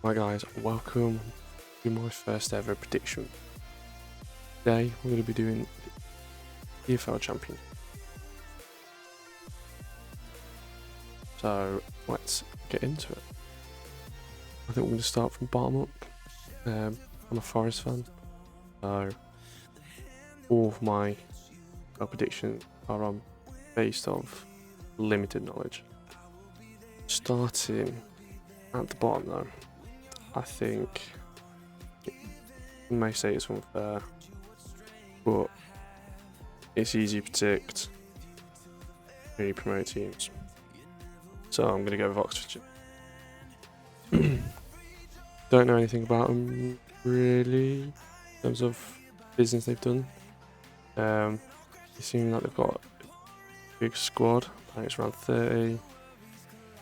Right guys, welcome to my first ever prediction. Today we're going to be doing the EFL Champion. So let's get into it. I think we're going to start from bottom up. I'm a Forest fan, so all of my predictions are based off limited knowledge. Starting at the bottom though, I think you may say it's unfair, but it's easy to predict newly promoted teams. So I'm going to go with Oxfordshire. Don't know anything about them really in terms of business they've done. They seem like they've got a big squad. I think it's around 30.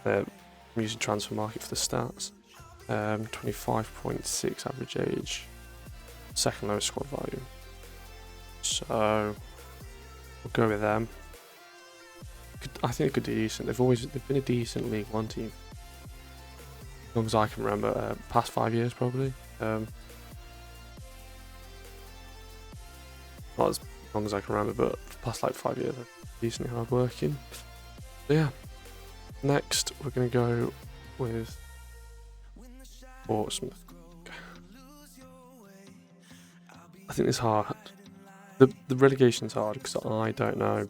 I'm using transfer market for the stats. 25.6 average age, second lowest squad value. So we'll go with them. I think they could do decent. They've been a decent League One team, as long as I can remember. Past 5 years probably. Not as long as I can remember, but the past like 5 years, they're decently hard working. So yeah. Next, we're gonna go with Portsmouth. I think it's hard. The relegation's hard because I don't know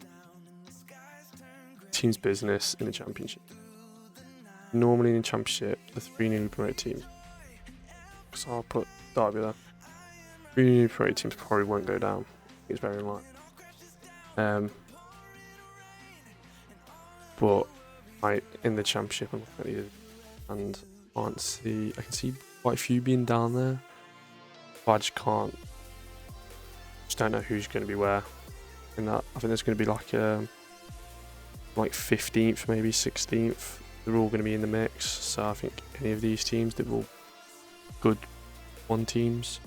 team's business in the Championship. Normally in the Championship, the three newly promoted teams. So I'll put Derby there. Three newly promoted teams probably won't go down. It's very unlikely. But in the Championship, I'm looking at these and I can see quite a few being down there, but I just can't. Just don't know who's going to be where. In that, I think there's going to be like 15th, maybe 16th. They're all going to be in the mix. So I think any of these teams, they're all good one teams.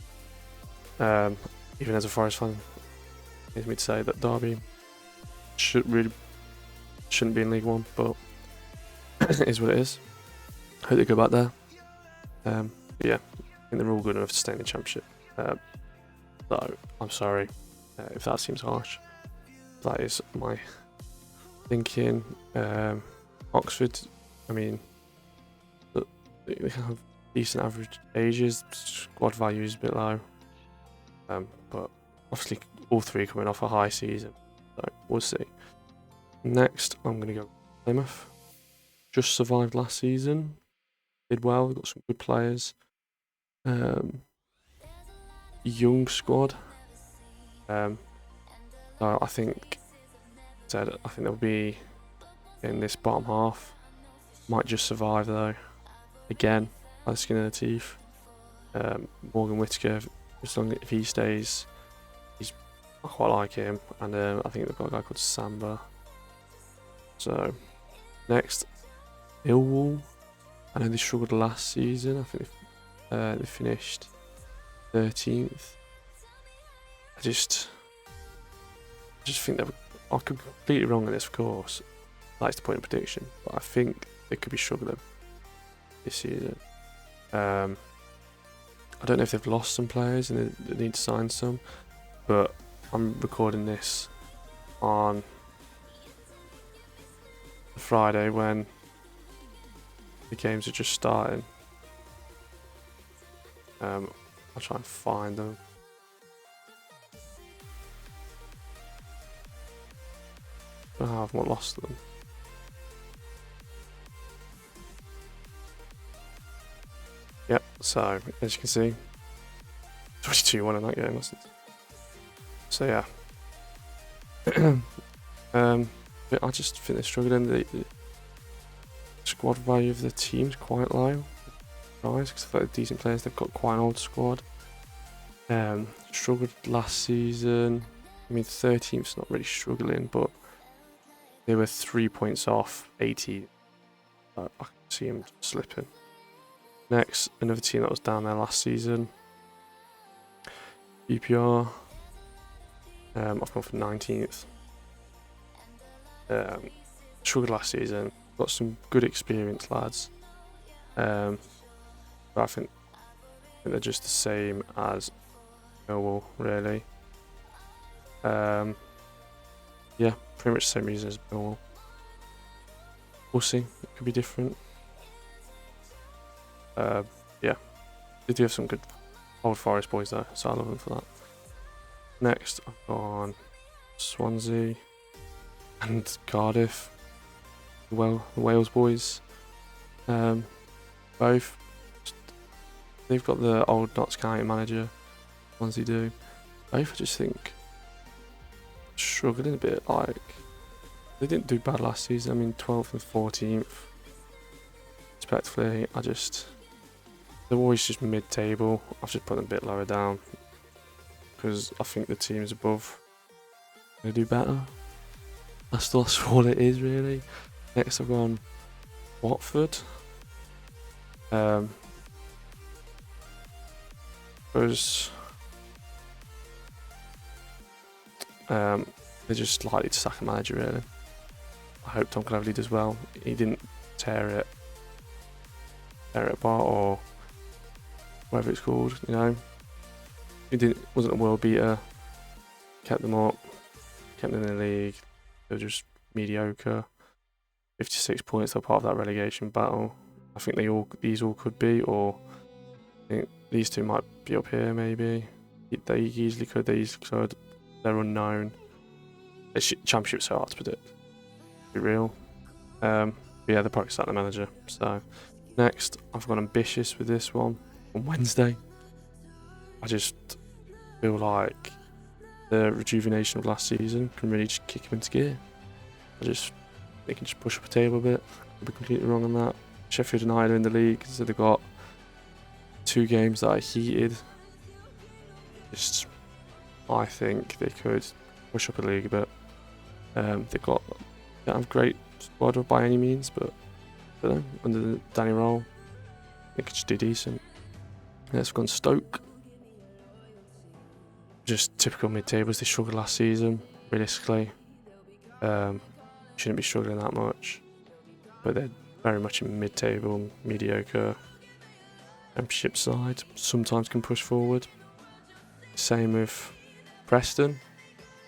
Even as a Forest fan, it needs me to say that Derby shouldn't be in League One, but it is what it is. Hope they go back there. But yeah, I think they're all good enough to stay in the Championship. So I'm sorry if that seems harsh. That is my thinking. Oxford, I mean, they have decent average ages. Squad value is a bit low. But obviously all three coming off a high season. So we'll see. Next, I'm going to go Plymouth. Just survived last season. Did well. We've got some good players. Young squad. So I think they'll be in this bottom half. Might just survive though. Again, by the skin of their teeth. Morgan Whittaker, if he stays, I quite like him. And I think they've got a guy called Samba. So next, Millwall. I know they struggled last season. I think they finished 13th. I just think that I could be completely wrong on this, of course. That's the point of prediction, but I think they could be struggling this season. I don't know if they've lost some players and they need to sign some, but I'm recording this on Friday when the games are just starting. I'll try and find them. I have not lost them. Yep, so as you can see, 22-1 in that game, wasn't it? So yeah. But I just think they're struggling. The squad value of the team's quite low, guys, because they're decent players. They've got quite an old squad. Struggled last season. I mean, 13th's not really struggling, but they were 3 points off 80. I can see them slipping. Next, another team that was down there last season. UPR. I've gone for 19th. Struggled last season. Got some good experienced lads. But I think they're just the same as Millwall, really. Yeah, pretty much the same reason as Millwall. We'll see. It could be different. Yeah, they do have some good Old Forest boys though, so I love them for that. Next, I've gone Swansea and Cardiff. The Wales boys. Both. They've got the old Notts County manager. Swansea do. Both, I just think, struggling a bit. Like, they didn't do bad last season. I mean, 12th and 14th. Respectfully, they're always just mid-table. I've just put them a bit lower down because I think the teams above they do better. That's all it is, really. Next, I've gone Watford. Because they're just likely to sack a manager, really. I hope Tom Cleverley does well. He didn't tear it apart or whatever it's called, you know. He wasn't a world beater. Kept them up. Kept them in the league. They were just mediocre. 56 points. They're part of that relegation battle. I think these all could be, or I think these two might be up here. Maybe they easily could. They easily could. They're unknown. Championship's so hard to predict. Be real. Yeah, they're probably starting the manager. So next, I've gone ambitious with this one on Wednesday. I just feel like the rejuvenation of last season can really just kick him into gear. They can just push up a table a bit. I'll be completely wrong on that. Sheffield United are in the league, so they've got 2 games that are heated. I think they could push up a league a bit. They don't have a great squad by any means, but I don't know, under Danny Roll, they could just do decent. Next, we've gone Stoke. Just typical mid-tables. They struggled last season, realistically. Shouldn't be struggling that much, but they're very much in mid-table, mediocre. Championship side sometimes can push forward. Same with Preston.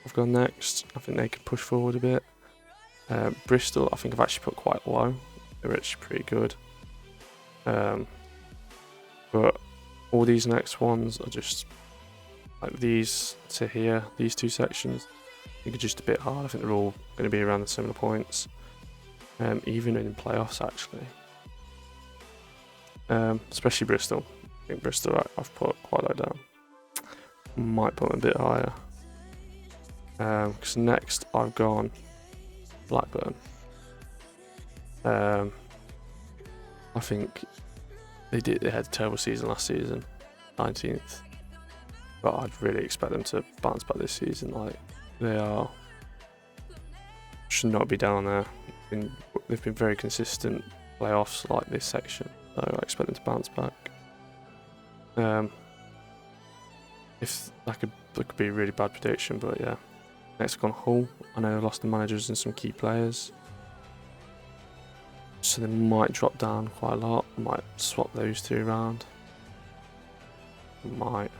I've gone next. I think they could push forward a bit. Bristol, I think I've actually put quite low. They're actually pretty good. But all these next ones are just like these to here, these 2 sections. I think are just a bit hard. I think they're all going to be around the similar points, even in playoffs actually. Especially Bristol. I think Bristol I've put quite low down. Might put them a bit higher. Because next I've gone Blackburn. I think they had a terrible season last season, 19th. But I'd really expect them to bounce back this season. Like, should not be down there. They've been very consistent playoffs like this section, so I expect them to bounce back. If that could be a really bad prediction, but yeah. Next, gone Hull. I know they lost the managers and some key players, so they might drop down quite a lot. I might swap those 2 around. Might.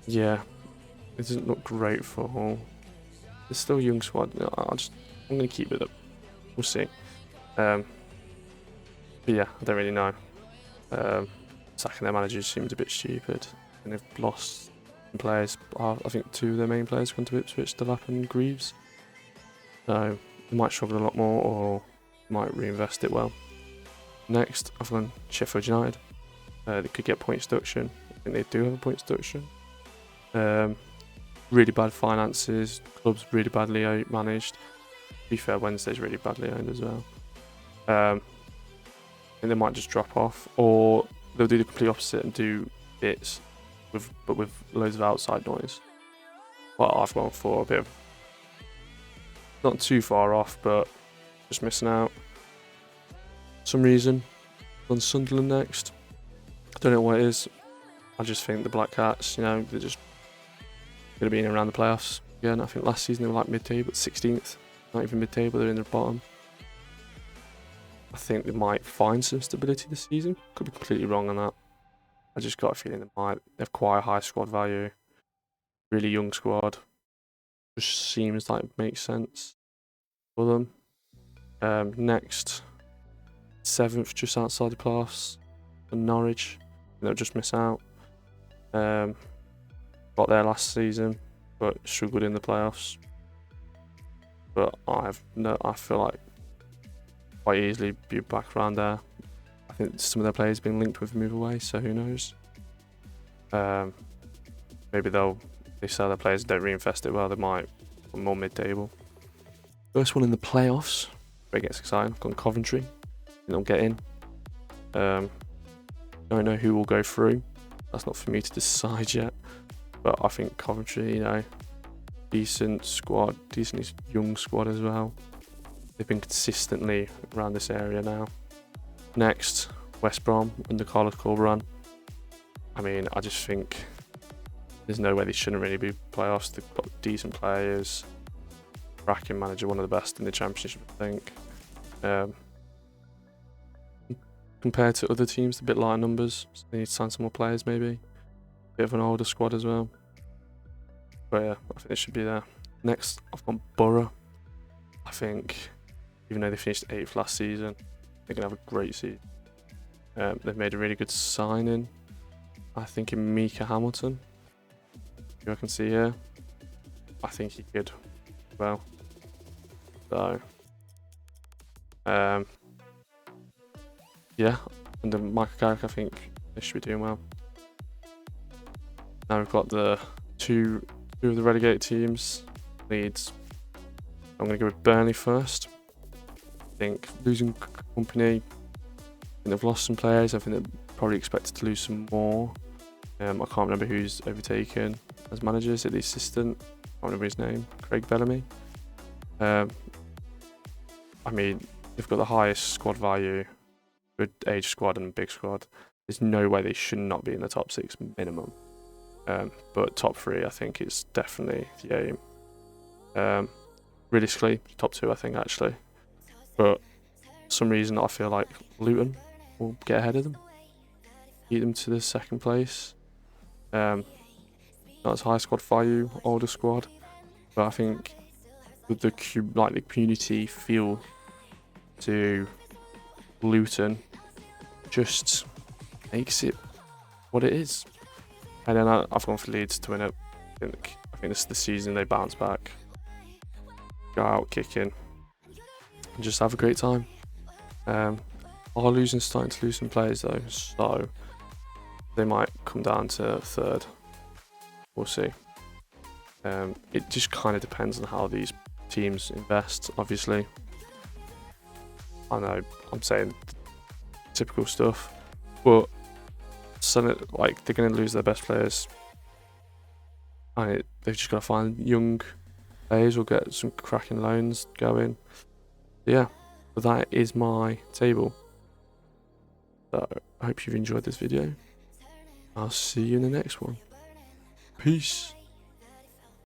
Yeah, it doesn't look great for Hull. It's still a young squad. I'm going to keep it up. We'll see. But yeah, I don't really know. Sacking their managers seemed a bit stupid, and they've lost players. I think 2 of their main players gone to Ipswich, Delap and Greaves. So they might struggle a lot more, or might reinvest it well. Next, I've gone Sheffield United. They could get points deduction. I think they do have a points deduction. Really bad finances. Club's really badly managed. To be fair, Wednesday's really badly owned as well. And they might just drop off, or they'll do the complete opposite and do bits, but with loads of outside noise. Well, I've gone for a bit of not too far off, but just missing out. Some reason. On Sunderland next. I don't know what it is. I just think the Black Cats, they're just going to be in and around the playoffs again. I think last season they were like mid-table, 16th. Not even mid-table, they're in the bottom. I think they might find some stability this season. Could be completely wrong on that. I just got a feeling they might. They have quite a high squad value. Really young squad. Just seems like it makes sense for them. Next, 7th, just outside the playoffs, and Norwich. They'll just miss out. Got there last season, but struggled in the playoffs. But I feel like quite easily be back around there. I think some of their players have been linked with a move away, so who knows? Maybe they sell their players and don't reinvest it well. They might go more mid-table. First one in the playoffs. It gets exciting. I've gone Coventry. They'll get in. Don't know who will go through. That's not for me to decide yet. But I think Coventry, decent squad, decently young squad as well. They've been consistently around this area now. Next, West Brom under Carlos Corberán. I mean, I just think there's no way they shouldn't really be playoffs. They've got decent players. Cracking manager, one of the best in the Championship, I think. Compared to other teams, a bit lighter numbers. So they need to sign some more players, maybe. Bit of an older squad as well. But yeah, I think they should be there. Next, I've got Borough. I think, even though they finished 8th last season, they're going to have a great season. They've made a really good signing, I think, in Mika Hamilton, who I can see here. I think he could well. So, yeah, under Michael Carrick, I think they should be doing well. Now we've got the two of the relegated teams. Leeds. I'm going to go with Burnley first. I think losing Company. I think they've lost some players. I think they're probably expected to lose some more. I can't remember who's overtaken as manager. Is it the assistant? I can't remember his name. Craig Bellamy. I mean, they've got the highest squad value, good age squad and big squad. There's no way they should not be in the top 6 minimum. But top 3, I think, is definitely the aim. Realistically, top 2, I think, actually. But for some reason, I feel like Luton will get ahead of them. Beat them to the 2nd place. Not as high squad value, older squad. But I think with the community feel to Luton just makes it what it is. And then I've gone for Leeds to win it. I think this is the season they bounce back, go out kicking, and just have a great time. Are starting to lose some players though, so they might come down to 3rd. We'll see. It just kind of depends on how these teams invest, obviously. I know I'm saying typical stuff, but they're going to lose their best players. And they've just got to find young players or get some cracking loans going. Yeah, but that is my table. So I hope you've enjoyed this video. I'll see you in the next one. Peace.